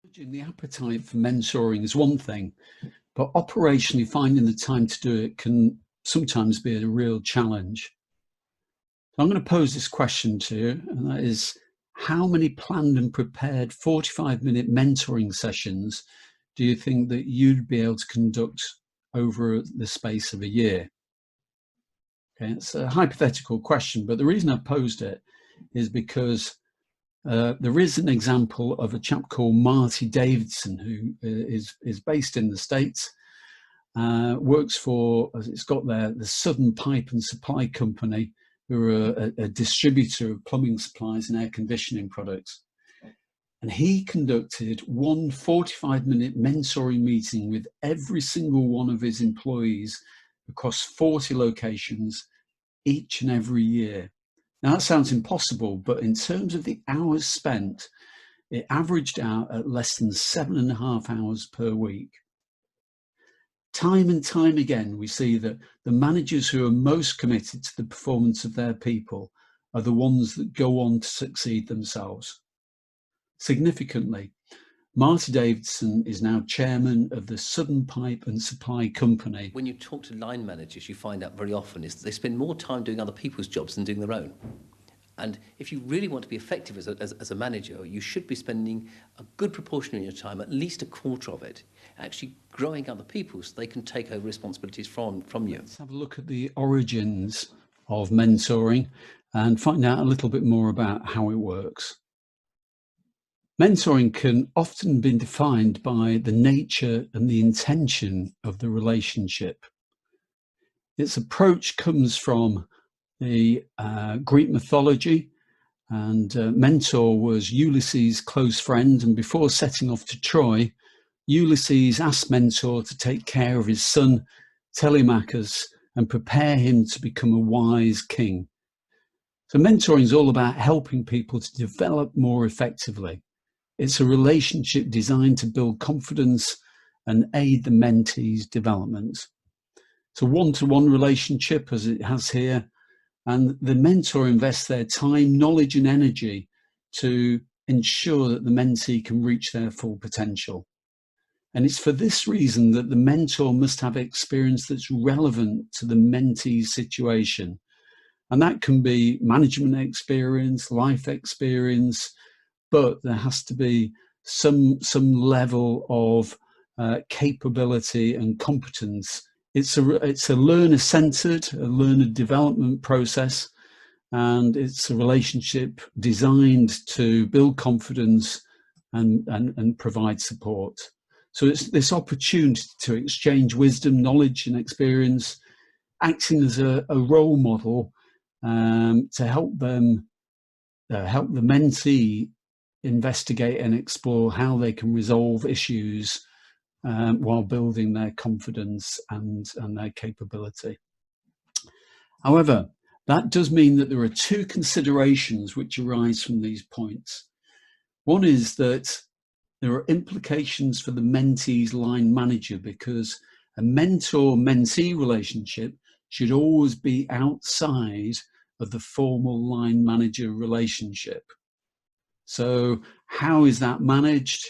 Managing the appetite for mentoring is one thing, but operationally finding the time to do it can sometimes be a real challenge. So I'm going to pose this question to you, and that is, how many planned and prepared 45-minute mentoring sessions do you think that you'd be able to conduct over the space of a year? Okay, it's a hypothetical question, but the reason I've posed it is because there is an example of a chap called Marty Davidson, who is based in the States, works for, as it's got there, the Southern Pipe and Supply Company, who are a distributor of plumbing supplies and air conditioning products. And he conducted one 45-minute mentoring meeting with every single one of his employees across 40 locations each and every year. Now that sounds impossible, but in terms of the hours spent, it averaged out at less than 7.5 hours per week. Time and time again, we see that the managers who are most committed to the performance of their people are the ones that go on to succeed themselves. Significantly, Marty Davidson is now chairman of the Southern Pipe and Supply Company. When you talk to line managers, you find out very often is that they spend more time doing other people's jobs than doing their own. And if you really want to be effective as a manager, you should be spending a good proportion of your time, at least a quarter of it, actually growing other people so they can take over responsibilities from you. Let's have a look at the origins of mentoring and find out a little bit more about how it works. Mentoring can often be defined by the nature and the intention of the relationship. Its approach comes from the Greek mythology, and Mentor was Ulysses' close friend, and before setting off to Troy, Ulysses asked Mentor to take care of his son Telemachus and prepare him to become a wise king. So mentoring is all about helping people to develop more effectively. It's a relationship designed to build confidence and aid the mentee's development. It's a one-to-one relationship, as it has here, and the mentor invests their time, knowledge and energy to ensure that the mentee can reach their full potential. And it's for this reason that the mentor must have experience that's relevant to the mentee's situation. And that can be management experience, life experience, but there has to be some level of capability and competence. It's a learner-centered, a learner development process, and it's a relationship designed to build confidence and provide support. So it's this opportunity to exchange wisdom, knowledge and experience, acting as a role model to help the mentee investigate and explore how they can resolve issues while building their confidence and their capability. However, that does mean that there are two considerations which arise from these points. One is that there are implications for the mentee's line manager, because a mentor-mentee relationship should always be outside of the formal line manager relationship. So how is that managed?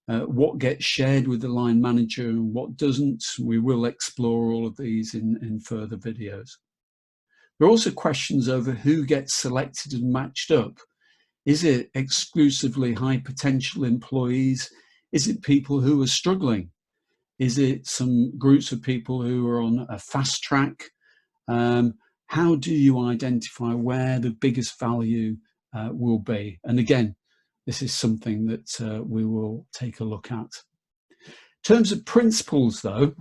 What gets shared with the line manager and what doesn't? We will explore all of these in further videos. There are also questions over who gets selected and matched up. Is it exclusively high potential employees? Is it people who are struggling? Is it some groups of people who are on a fast track? How do you identify where the biggest value will be? And again, this is something that we will take a look at. In terms of principles though,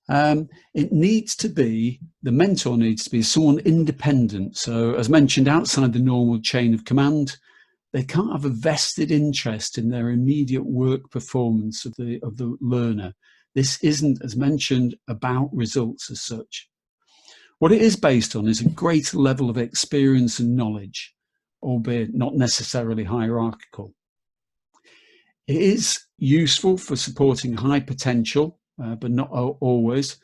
it needs to be, the mentor needs to be someone independent. So as mentioned, outside the normal chain of command, they can't have a vested interest in their immediate work performance of the learner. This isn't, as mentioned, about results as such. What it is based on is a greater level of experience and knowledge, albeit not necessarily hierarchical. It is useful for supporting high potential, but not always.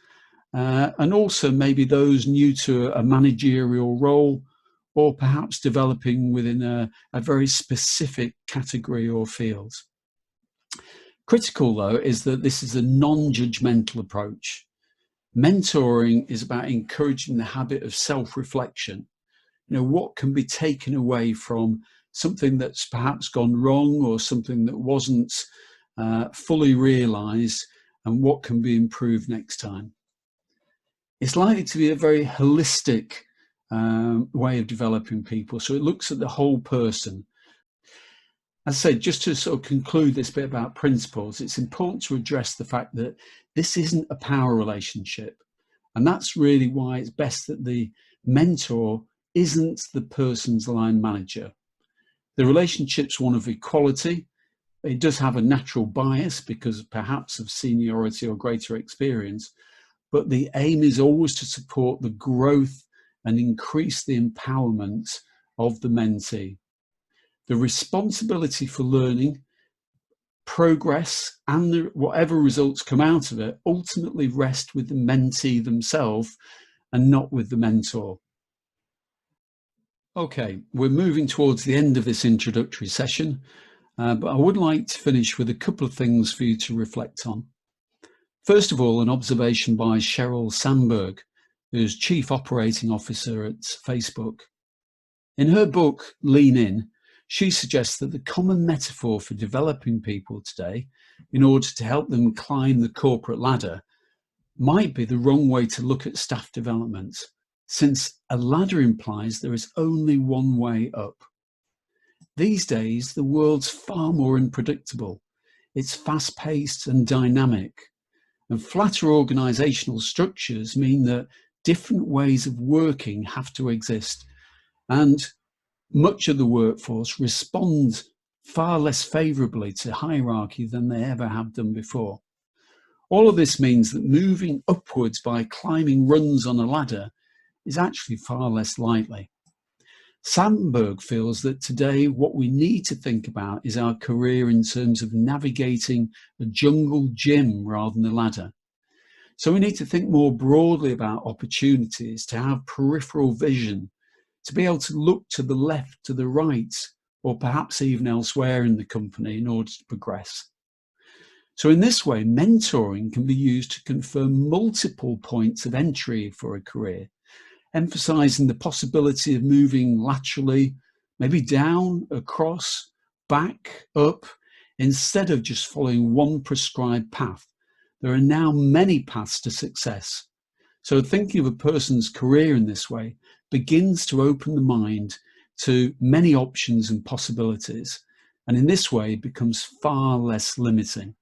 And also maybe those new to a managerial role, or perhaps developing within a very specific category or field. Critical, though, is that this is a non-judgmental approach. Mentoring is about encouraging the habit of self-reflection. What can be taken away from something that's perhaps gone wrong or something that wasn't fully realised, and what can be improved next time. It's likely to be a very holistic way of developing people. So it looks at the whole person. As I said, just to sort of conclude this bit about principles, it's important to address the fact that this isn't a power relationship. And that's really why it's best that the mentor isn't the person's line manager. The relationship's one of equality. It does have a natural bias because perhaps of seniority or greater experience, but the aim is always to support the growth and increase the empowerment of the mentee. The responsibility for learning, progress, and whatever results come out of it ultimately rest with the mentee themselves and not with the mentor. Okay, we're moving towards the end of this introductory session, but I would like to finish with a couple of things for you to reflect on. First of all, an observation by Sheryl Sandberg, who's Chief Operating Officer at Facebook. In her book, Lean In, she suggests that the common metaphor for developing people today, in order to help them climb the corporate ladder, might be the wrong way to look at staff development, since a ladder implies there is only one way up. These days, the world's far more unpredictable. It's fast-paced and dynamic. And flatter organisational structures mean that different ways of working have to exist. And much of the workforce respond far less favourably to hierarchy than they ever have done before. All of this means that moving upwards by climbing rungs on a ladder is actually far less likely. Sandberg feels that today what we need to think about is our career in terms of navigating a jungle gym rather than a ladder. So we need to think more broadly about opportunities, to have peripheral vision, to be able to look to the left, to the right, or perhaps even elsewhere in the company in order to progress. So in this way, mentoring can be used to confirm multiple points of entry for a career, emphasizing the possibility of moving laterally, maybe down, across, back, up, instead of just following one prescribed path. There are now many paths to success. So thinking of a person's career in this way begins to open the mind to many options and possibilities, and in this way becomes far less limiting.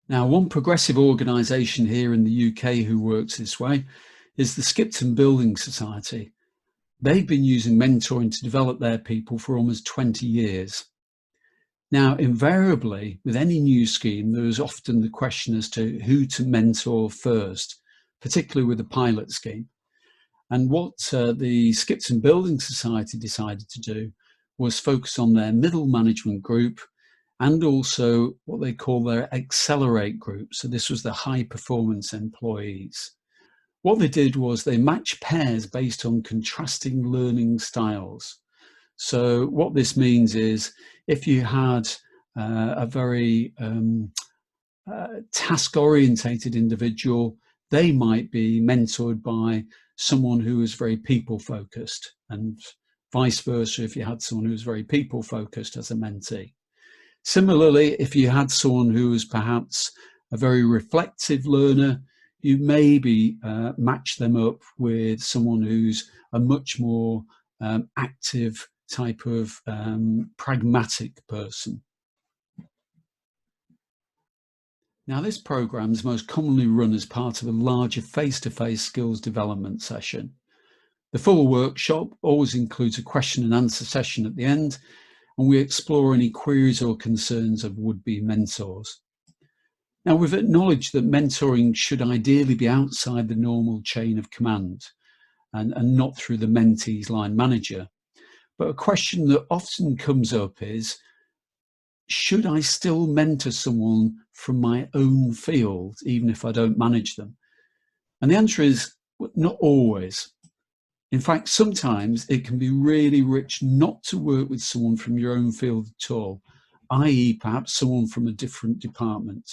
Now, one progressive organisation here in the UK who works this way is the Skipton Building Society. They've been using mentoring to develop their people for almost 20 years. Now, invariably, with any new scheme, there is often the question as to who to mentor first, particularly with a pilot scheme. And what the Skipton Building Society decided to do was focus on their middle management group and also what they call their accelerate group. So this was the high performance employees. What they did was they matched pairs based on contrasting learning styles. So what this means is if you had a very task-orientated individual, they might be mentored by someone who is very people-focused, and vice versa if you had someone who was very people-focused as a mentee. Similarly, if you had someone who was perhaps a very reflective learner, you maybe match them up with someone who's a much more active type of pragmatic person. Now, this program is most commonly run as part of a larger face-to-face skills development session. The full workshop always includes a question and answer session at the end, and we explore any queries or concerns of would-be mentors. Now, we've acknowledged that mentoring should ideally be outside the normal chain of command and not through the mentee's line manager. But a question that often comes up is, should I still mentor someone from my own field, even if I don't manage them? And the answer is not always. In fact, sometimes it can be really rich not to work with someone from your own field at all, i.e. perhaps someone from a different department.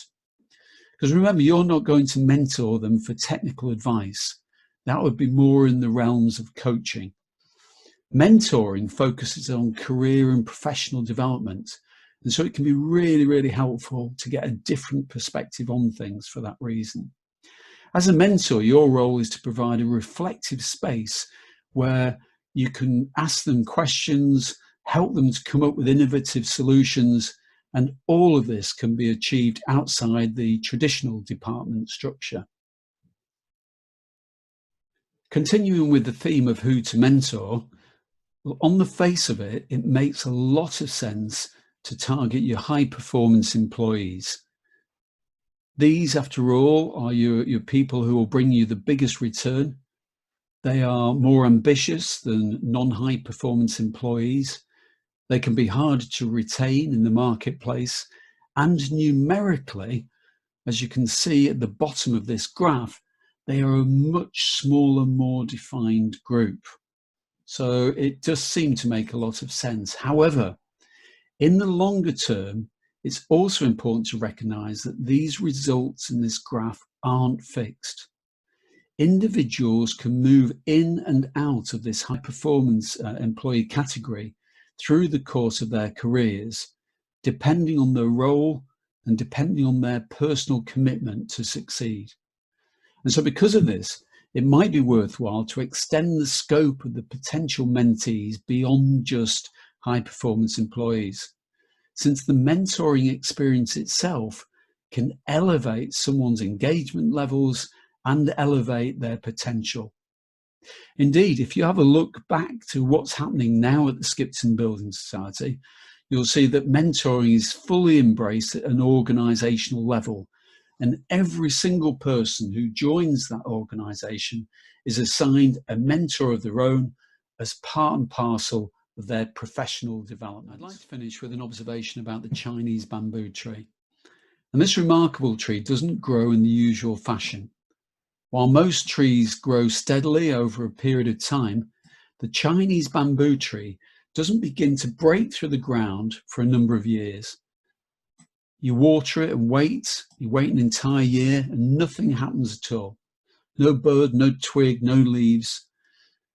Because remember, you're not going to mentor them for technical advice. That would be more in the realms of coaching. Mentoring focuses on career and professional development. And so it can be really, really helpful to get a different perspective on things for that reason. As a mentor, your role is to provide a reflective space where you can ask them questions, help them to come up with innovative solutions, and all of this can be achieved outside the traditional department structure. Continuing with the theme of who to mentor, on the face of it, it makes a lot of sense to target your high-performance employees. These, after all, are your people who will bring you the biggest return. They are more ambitious than non-high performance employees. They can be harder to retain in the marketplace, and numerically, as you can see at the bottom of this graph, they are a much smaller, more defined group. So it does seem to make a lot of sense. However, in the longer term, it's also important to recognize that these results in this graph aren't fixed. Individuals can move in and out of this high performance employee category through the course of their careers, depending on their role and depending on their personal commitment to succeed. And so because of this, it might be worthwhile to extend the scope of the potential mentees beyond just high performance employees, since the mentoring experience itself can elevate someone's engagement levels and elevate their potential. Indeed, if you have a look back to what's happening now at the Skipton Building Society, you'll see that mentoring is fully embraced at an organisational level, and every single person who joins that organisation is assigned a mentor of their own as part and parcel of their professional development. I'd like to finish with an observation about the Chinese bamboo tree. And this remarkable tree doesn't grow in the usual fashion. While most trees grow steadily over a period of time, the Chinese bamboo tree doesn't begin to break through the ground for a number of years. You water it and you wait an entire year and nothing happens at all. No bud, no twig, no leaves.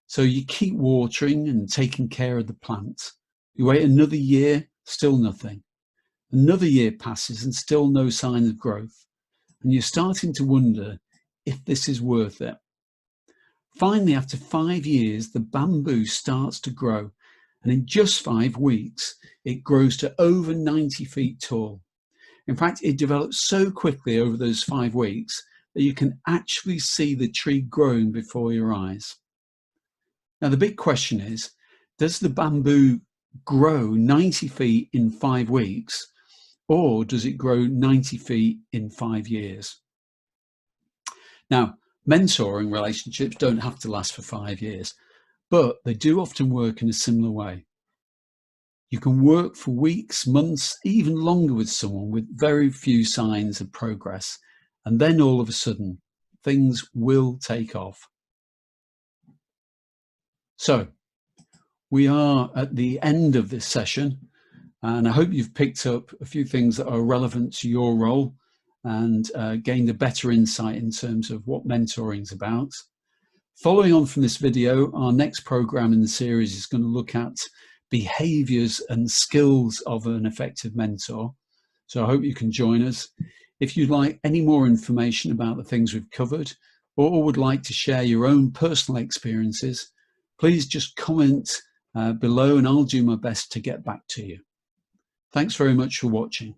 So you keep watering and taking care of the plant. You wait another year, still nothing. Another year passes and still no sign of growth. And you're starting to wonder if this is worth it. Finally, after 5 years, the bamboo starts to grow. And in just 5 weeks, it grows to over 90 feet tall. In fact, it develops so quickly over those 5 weeks that you can actually see the tree growing before your eyes. Now, the big question is, does the bamboo grow 90 feet in 5 weeks, or does it grow 90 feet in 5 years? Now, mentoring relationships don't have to last for 5 years, but they do often work in a similar way. You can work for weeks, months, even longer with someone with very few signs of progress, and then all of a sudden, things will take off. So, we are at the end of this session, and I hope you've picked up a few things that are relevant to your role and gained a better insight in terms of what mentoring is about. Following on from this video, our next program in the series is going to look at behaviours and skills of an effective mentor. So I hope you can join us. If you'd like any more information about the things we've covered, or would like to share your own personal experiences, please just comment below and I'll do my best to get back to you. Thanks very much for watching.